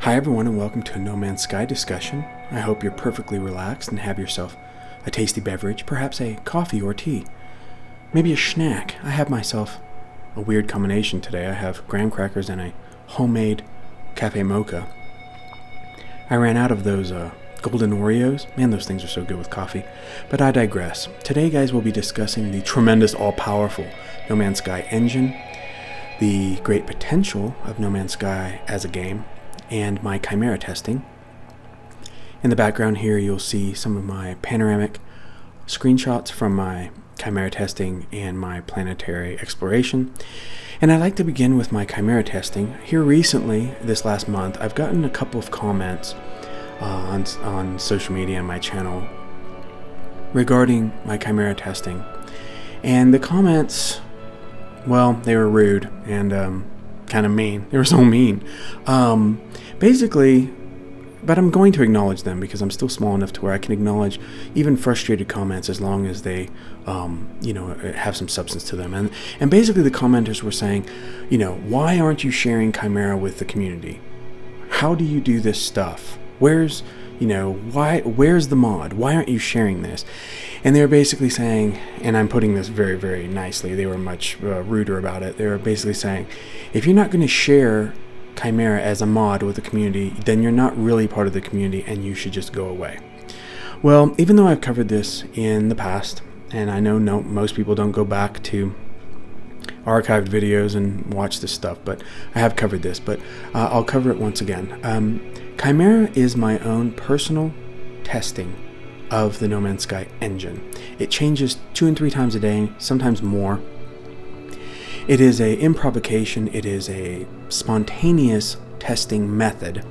Hi everyone and welcome to a No Man's Sky discussion. I hope you're perfectly relaxed and have yourself a tasty beverage, perhaps a coffee or tea, maybe a snack. I have myself a weird combination today. I have graham crackers and a homemade cafe mocha. I ran out of those golden Oreos. Man, those things are so good with coffee. But I digress. Today, guys, we'll be discussing the tremendous, all-powerful No Man's Sky engine, the great potential of No Man's Sky as a game, and my CHIMERA testing. In the background here, you'll see some of my panoramic screenshots from my CHIMERA testing and my planetary exploration. And I'd like to begin with my CHIMERA testing. Here recently, this last month, I've gotten a couple of comments on social media and my channel regarding my CHIMERA testing. And the comments, well, they were rude and kind of mean. They were so mean. Basically, but I'm going to acknowledge them because I'm still small enough to where I can acknowledge even frustrated comments as long as they, have some substance to them. And basically the commenters were saying, why aren't you sharing CHIMERA with the community? How do you do this stuff? Where's the mod? Why aren't you sharing this? And they were basically saying, and I'm putting this very, very nicely, they were much ruder about it. They were basically saying, if you're not going to share CHIMERA as a mod with the community, then you're not really part of the community and you should just go away. Well, even though I've covered this in the past, and I know most people don't go back to archived videos and watch this stuff, but I have covered this, but I'll cover it once again. CHIMERA is my own personal testing of the No Man's Sky engine. It changes 2 and 3 times a day, sometimes more. It is a improvisation, it is a spontaneous testing method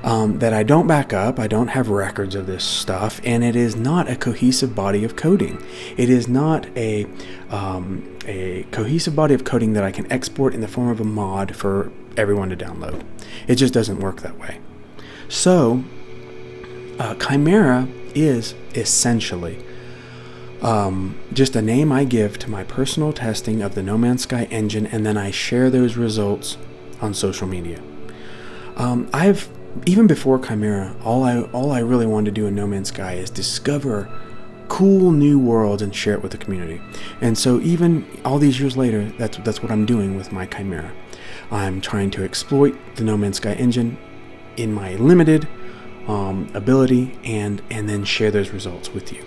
that I don't back up, I don't have records of this stuff, and it is not a cohesive body of coding. It is not a cohesive body of coding that I can export in the form of a mod for everyone to download. It just doesn't work that way. So, CHIMERA is essentially just a name I give to my personal testing of the No Man's Sky engine, and then I share those results on social media. Even before CHIMERA, all I really wanted to do in No Man's Sky is discover cool new worlds and share it with the community. And so even all these years later, that's what I'm doing with my CHIMERA. I'm trying to exploit the No Man's Sky engine in my limited ability and then share those results with you.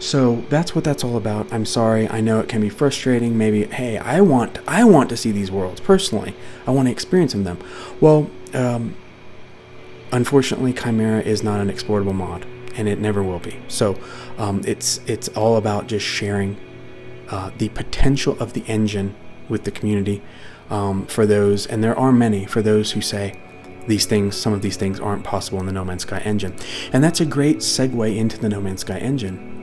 So that's what that's all about. I'm sorry. I know it can be frustrating. Maybe, hey, I want to see these worlds personally. I want to experience them. Well, unfortunately, CHIMERA is not an exportable mod, and it never will be. So it's all about just sharing the potential of the engine with the community for those, and there are many, for those who say some of these things aren't possible in the No Man's Sky engine. And that's a great segue into the No Man's Sky engine.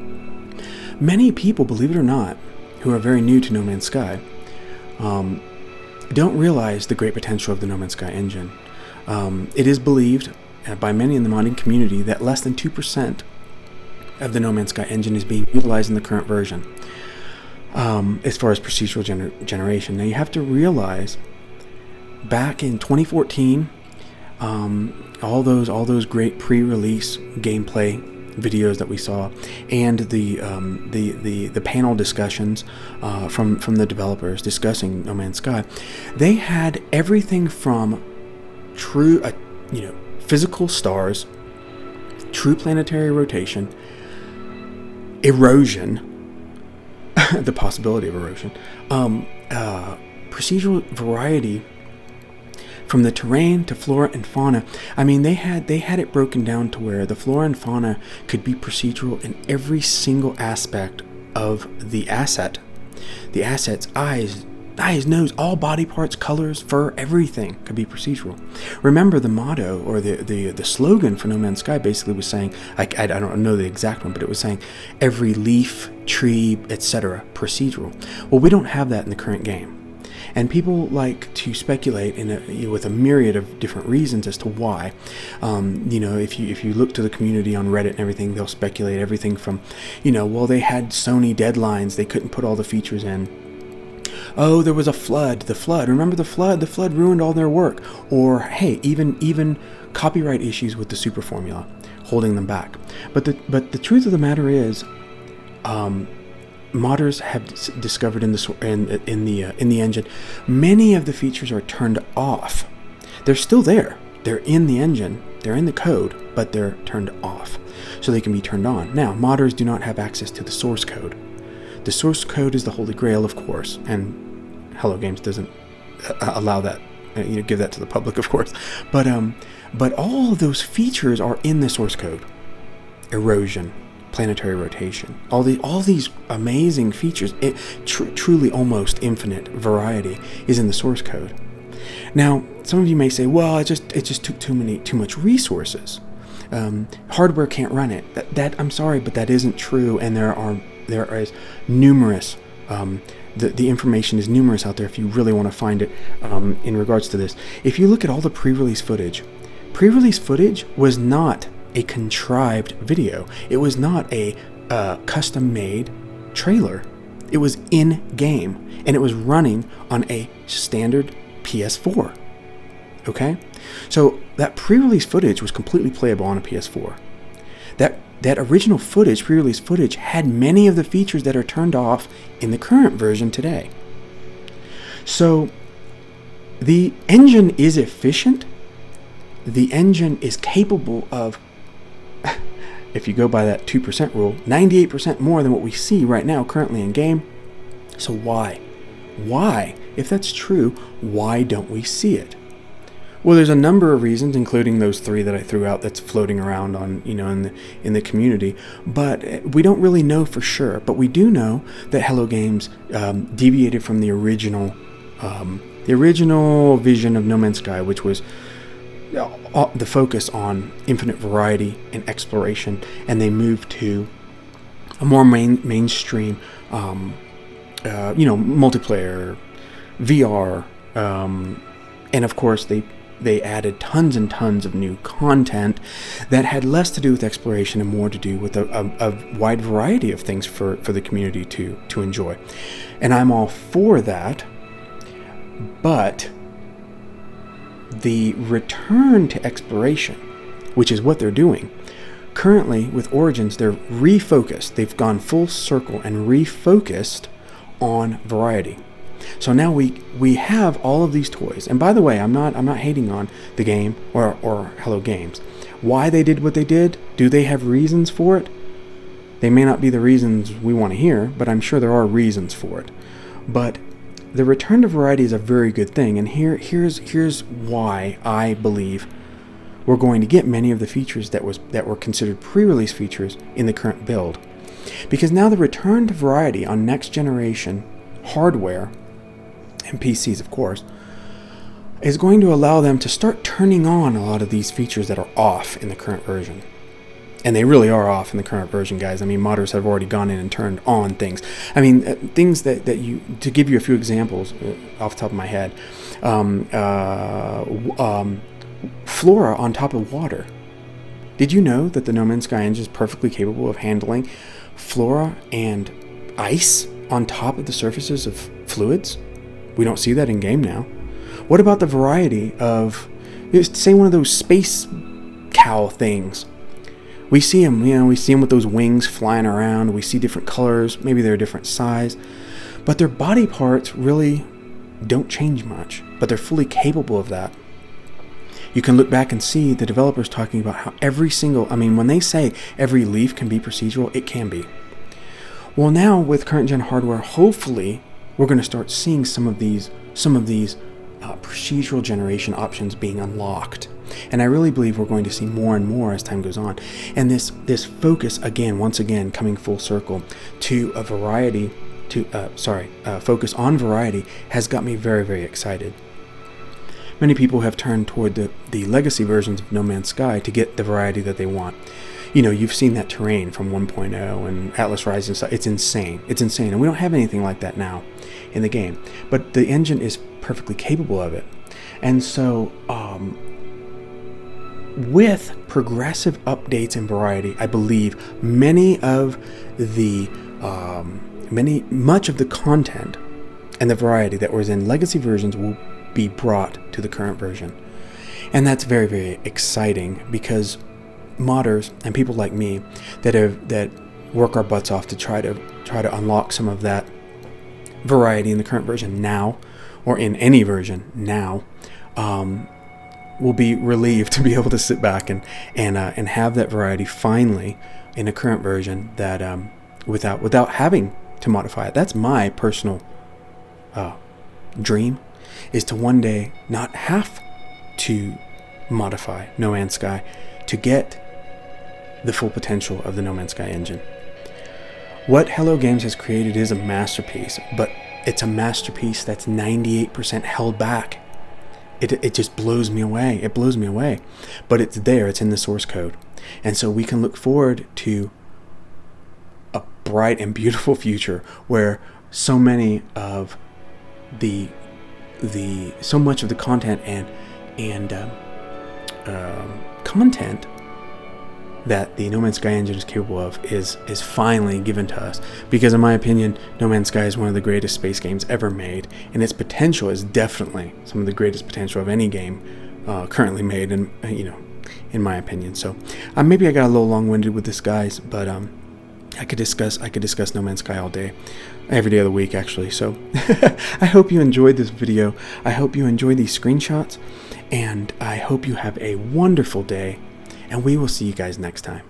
Many people, believe it or not, who are very new to No Man's Sky, don't realize the great potential of the No Man's Sky engine. It is believed by many in the modding community that less than 2% of the No Man's Sky engine is being utilized in the current version as far as procedural generation. Now you have to realize back in 2014, all those great pre-release gameplay videos that we saw, and the panel discussions from the developers discussing No Man's Sky, they had everything from true physical stars, true planetary rotation, erosion, the possibility of erosion, procedural variety, from the terrain to flora and fauna. I mean, they had it broken down to where the flora and fauna could be procedural in every single aspect of the asset. The asset's eyes, nose, all body parts, colors, fur, everything could be procedural. Remember, the motto or the slogan for No Man's Sky basically was saying, I don't know the exact one, but it was saying every leaf, tree, etc. procedural. Well, we don't have that in the current game. And people like to speculate with a myriad of different reasons as to why. If you look to the community on Reddit and everything, they'll speculate everything from, they had Sony deadlines, they couldn't put all the features in. Oh, there was a flood. The flood. Remember the flood? The flood ruined all their work. Or hey, even copyright issues with the super formula holding them back. But the truth of the matter is, modders have discovered in the engine, many of the features are turned off. They're still there. They're in the engine. They're in the code, but they're turned off, so they can be turned on. Now, modders do not have access to the source code. The source code is the holy grail, of course, and Hello Games doesn't allow that. Give that to the public, of course. But all of those features are in the source code. Erosion, planetary rotation, all these amazing features, truly almost infinite variety is in the source code. Now, some of you may say, well, it just took too much resources. Hardware can't run it. That I'm sorry, but that isn't true. And there is numerous. The information is numerous out there if you really want to find it in regards to this. If you look at all the pre-release footage was not a contrived video. It was not a custom-made trailer. It was in-game, and it was running on a standard PS4. Okay? So that pre-release footage was completely playable on a PS4. That original footage, pre-release footage, had many of the features that are turned off in the current version today. So the engine is efficient. The engine is capable of, if you go by that 2% rule, 98% more than what we see right now currently in game. So why? If that's true, why don't we see it? Well, there's a number of reasons, including those three that I threw out that's floating around on, in the community, but we don't really know for sure. But we do know that Hello Games deviated from the original vision of No Man's Sky, which was the focus on infinite variety and exploration, and they moved to a more mainstream, multiplayer, VR, and of course they added tons and tons of new content that had less to do with exploration and more to do with a wide variety of things for the community to enjoy. And I'm all for that, but the return to exploration, which is what they're doing currently with Origins, they're refocused. They've gone full circle and refocused on variety. So now we have all of these toys. And by the way, I'm not hating on the game or Hello Games. Why they did what they did? Do they have reasons for it? They may not be the reasons we want to hear, but I'm sure there are reasons for it. But the return to variety is a very good thing, and here's why I believe we're going to get many of the features that were considered pre-release features in the current build. Because now the return to variety on next generation hardware, and PCs of course, is going to allow them to start turning on a lot of these features that are off in the current version. And they really are off in the current version, guys. I mean, modders have already gone in and turned on things. I mean, things that to give you a few examples off the top of my head, flora on top of water. Did you know that the No Man's Sky engine is perfectly capable of handling flora and ice on top of the surfaces of fluids? We don't see that in game now. What about the variety of, say, one of those space cow things? We see them, we see them with those wings flying around. We see different colors. Maybe they're a different size. But their body parts really don't change much. But they're fully capable of that. You can look back and see the developers talking about how when they say every leaf can be procedural, it can be. Well, now with current gen hardware, hopefully we're going to start seeing some of these procedural generation options being unlocked. And I really believe we're going to see more and more as time goes on. And this focus, once again, coming full circle to a variety, focus on variety has got me very, very excited. Many people have turned toward the legacy versions of No Man's Sky to get the variety that they want. You've seen that terrain from 1.0 and Atlas Rising stuff. It's insane. And we don't have anything like that now in the game. But the engine is perfectly capable of it. And so, with progressive updates and variety, I believe much of the content and the variety that was in legacy versions will be brought to the current version. And that's very, very exciting, because modders and people like me that work our butts off to try to unlock some of that variety in the current version now, or in any version now, will be relieved to be able to sit back and have that variety finally in a current version, that without having to modify it. That's my personal dream, is to one day not have to modify No Man's Sky to get the full potential of the No Man's Sky engine. What Hello Games has created is a masterpiece, but it's a masterpiece that's 98% held back. It just blows me away. It blows me away. But it's there. It's in the source code. And so we can look forward to a bright and beautiful future where so many of so much of the content and content that the No Man's Sky engine is capable of is finally given to us. Because in my opinion, No Man's Sky is one of the greatest space games ever made, and its potential is definitely some of the greatest potential of any game currently made, and in my opinion. So maybe I got a little long-winded with this, guys, but I could discuss No Man's Sky all day, every day of the week, actually. So I hope you enjoyed this video. I hope you enjoyed these screenshots, and I hope you have a wonderful day. And we will see you guys next time.